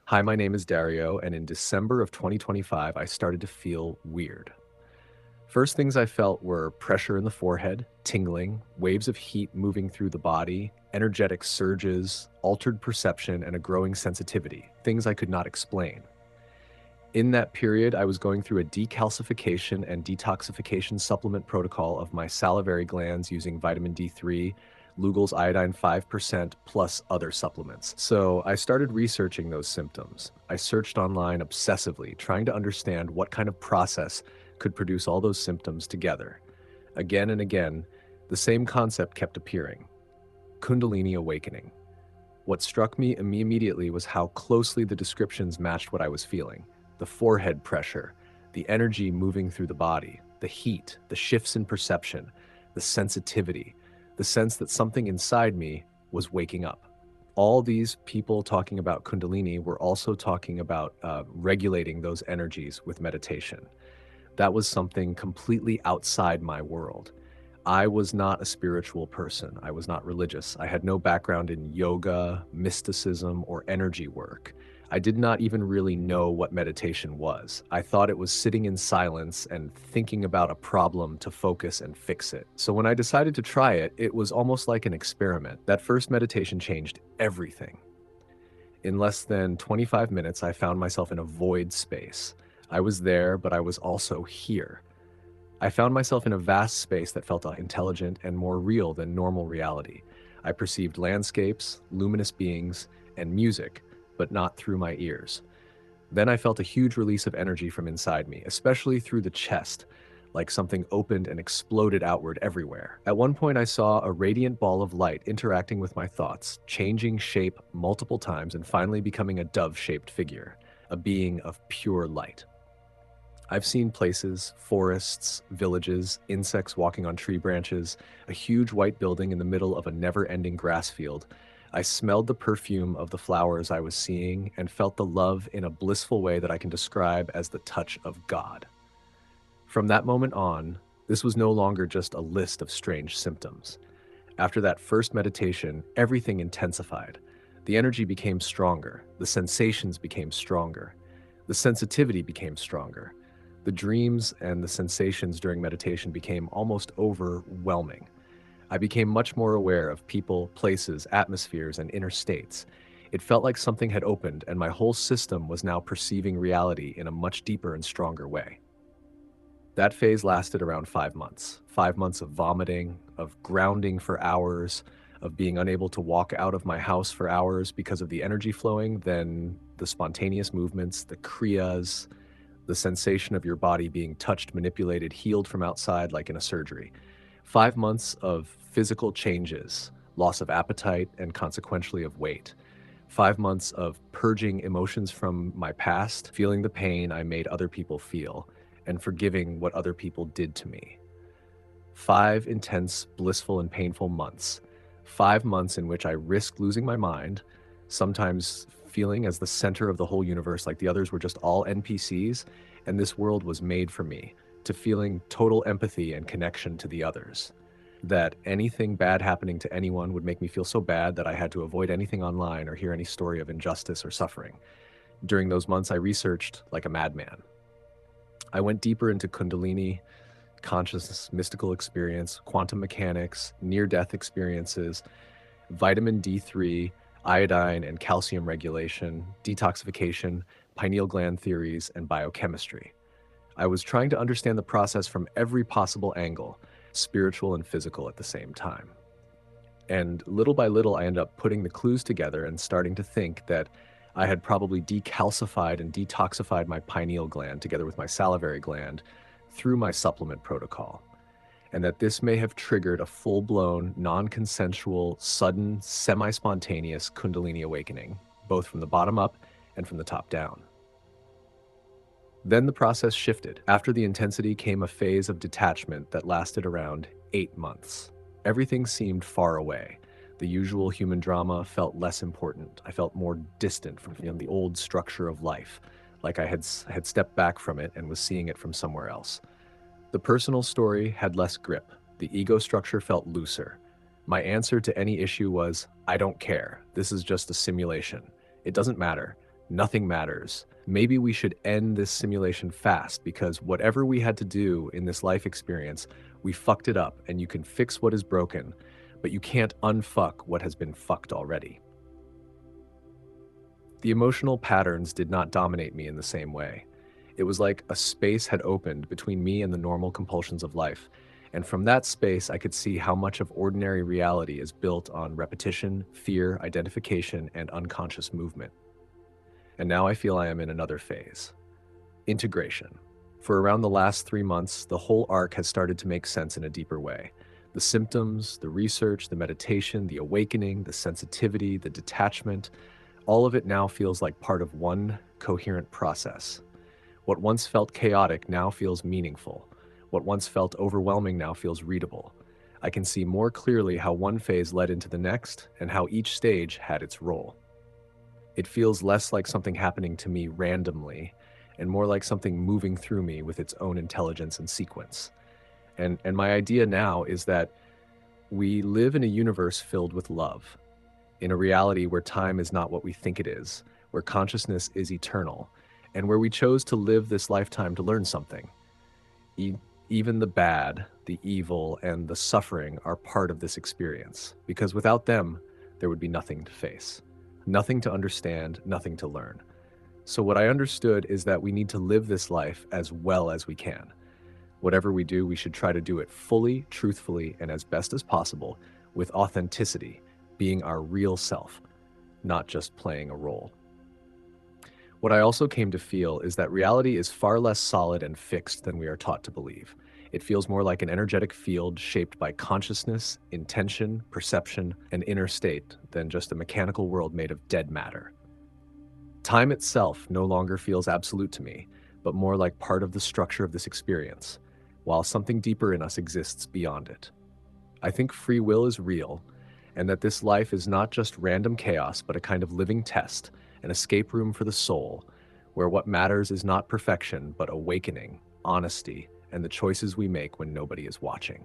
Hi, my name is Dario, and in December of 2025, I started to feel weird. First things I felt were pressure in the forehead, tingling, waves of heat moving through the body, energetic surges, altered perception, and a growing sensitivity, things I could not explain. In that period, I was going through a decalcification and detoxification supplement protocol of my salivary glands using vitamin D3, Lugol's iodine 5%, plus other supplements. So I started researching those symptoms. I searched online obsessively, trying to understand what kind of process could produce all those symptoms together. Again and again, the same concept kept appearing: Kundalini awakening. What struck me immediately was how closely the descriptions matched what I was feeling: the forehead pressure, the energy moving through the body, the heat, the shifts in perception, the sensitivity, the sense that something inside me was waking up. All these people talking about Kundalini were also talking about regulating those energies with meditation. That was something completely outside my world. I was not a spiritual person. I was not religious. I had no background in yoga, mysticism, or energy work. I did not even really know what meditation was. I thought it was sitting in silence and thinking about a problem to focus and fix it. So when I decided to try it, it was almost like an experiment. That first meditation changed everything. In less than 25 minutes, I found myself in a void space. I was there, but I was also here. I found myself in a vast space that felt intelligent and more real than normal reality. I perceived landscapes, luminous beings, and music, but not through my ears. Then I felt a huge release of energy from inside me, especially through the chest, like something opened and exploded outward everywhere. At one point, I saw a radiant ball of light interacting with my thoughts, changing shape multiple times and finally becoming a dove-shaped figure, a being of pure light. I've seen places, forests, villages, insects walking on tree branches, a huge white building in the middle of a never-ending grass field. I smelled the perfume of the flowers I was seeing and felt the love in a blissful way that I can describe as the touch of God. From that moment on, this was no longer just a list of strange symptoms. After that first meditation, everything intensified. The energy became stronger, the sensations became stronger, the sensitivity became stronger. The dreams and the sensations during meditation became almost overwhelming. I became much more aware of people, places, atmospheres, and inner states. It felt like something had opened, and my whole system was now perceiving reality in a much deeper and stronger way. That phase lasted around 5 months. 5 months of vomiting, of grounding for hours, of being unable to walk out of my house for hours because of the energy flowing, then the spontaneous movements, the kriyas, the sensation of your body being touched, manipulated, healed from outside like in a surgery. 5 months of physical changes, loss of appetite, and consequentially of weight. 5 months of purging emotions from my past, feeling the pain I made other people feel, and forgiving what other people did to me. 5 intense, blissful, and painful months. 5 months in which I risked losing my mind, sometimes feeling as the center of the whole universe, like the others were just all NPCs, and this world was made for me, to feeling total empathy and connection to the others. That anything bad happening to anyone would make me feel so bad that I had to avoid anything online or hear any story of injustice or suffering. During those months, I researched like a madman. I went deeper into Kundalini, consciousness, mystical experience, quantum mechanics, near-death experiences, vitamin D3, iodine and calcium regulation, detoxification, pineal gland theories, and biochemistry. I was trying to understand the process from every possible angle, spiritual and physical at the same time. And little by little, I ended up putting the clues together and starting to think that I had probably decalcified and detoxified my pineal gland together with my salivary gland through my supplement protocol, and that this may have triggered a full-blown, non-consensual, sudden, semi-spontaneous Kundalini awakening, both from the bottom up and from the top down. Then the process shifted. After the intensity came a phase of detachment that lasted around 8 months. Everything seemed far away. The usual human drama felt less important. I felt more distant from the old structure of life, like I had stepped back from it and was seeing it from somewhere else. The personal story had less grip. The ego structure felt looser. My answer to any issue was, I don't care. This is just a simulation. It doesn't matter. Nothing matters. Maybe we should end this simulation fast because whatever we had to do in this life experience, we fucked it up, and you can fix what is broken, but you can't unfuck what has been fucked already. The emotional patterns did not dominate me in the same way. It was like a space had opened between me and the normal compulsions of life. And from that space, I could see how much of ordinary reality is built on repetition, fear, identification, and unconscious movement. And now I feel I am in another phase: integration. For around the last 3 months, the whole arc has started to make sense in a deeper way. The symptoms, the research, the meditation, the awakening, the sensitivity, the detachment, all of it now feels like part of one coherent process. What once felt chaotic now feels meaningful. What once felt overwhelming now feels readable. I can see more clearly how one phase led into the next and how each stage had its role. It feels less like something happening to me randomly and more like something moving through me with its own intelligence and sequence. And my idea now is that we live in a universe filled with love, in a reality where time is not what we think it is, where consciousness is eternal, and where we chose to live this lifetime to learn something. E- Even the bad, the evil, and the suffering are part of this experience, because without them, there would be nothing to face, nothing to understand, nothing to learn. So, what I understood is that we need to live this life as well as we can. Whatever we do, we should try to do it fully, truthfully, and as best as possible, with authenticity, being our real self, not just playing a role. What I also came to feel is that reality is far less solid and fixed than we are taught to believe. It feels more like an energetic field shaped by consciousness, intention, perception, and inner state than just a mechanical world made of dead matter. Time itself no longer feels absolute to me, but more like part of the structure of this experience, while something deeper in us exists beyond it. I think free will is real, and that this life is not just random chaos, but a kind of living test, an escape room for the soul, where what matters is not perfection, but awakening, honesty, and the choices we make when nobody is watching.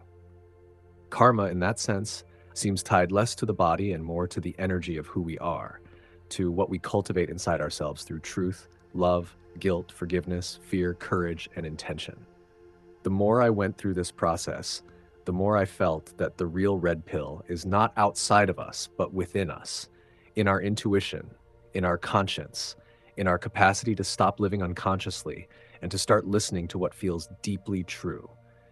Karma, in that sense, seems tied less to the body and more to the energy of who we are, to what we cultivate inside ourselves through truth, love, guilt, forgiveness, fear, courage, and intention. The more I went through this process, the more I felt that the real red pill is not outside of us, but within us, in our intuition, in our conscience, in our capacity to stop living unconsciously and to start listening to what feels deeply true.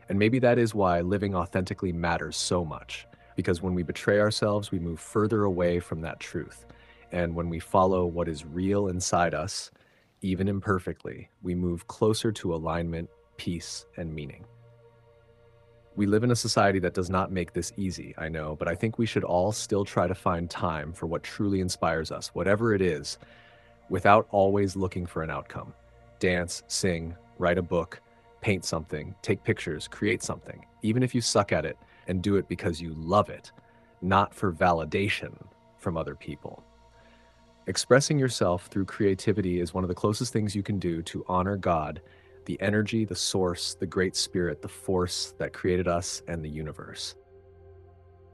And maybe that is why living authentically matters so much, because when we betray ourselves, we move further away from that truth. And when we follow what is real inside us, even imperfectly, we move closer to alignment, peace, and meaning. We live in a society that does not make this easy, I know, but I think we should all still try to find time for what truly inspires us, whatever it is, without always looking for an outcome. Dance, sing, write a book, paint something, take pictures, create something, even if you suck at it, and do it because you love it, not for validation from other people. Expressing yourself through creativity is one of the closest things you can do to honor God, the energy, the source, the great spirit, the force that created us and the universe.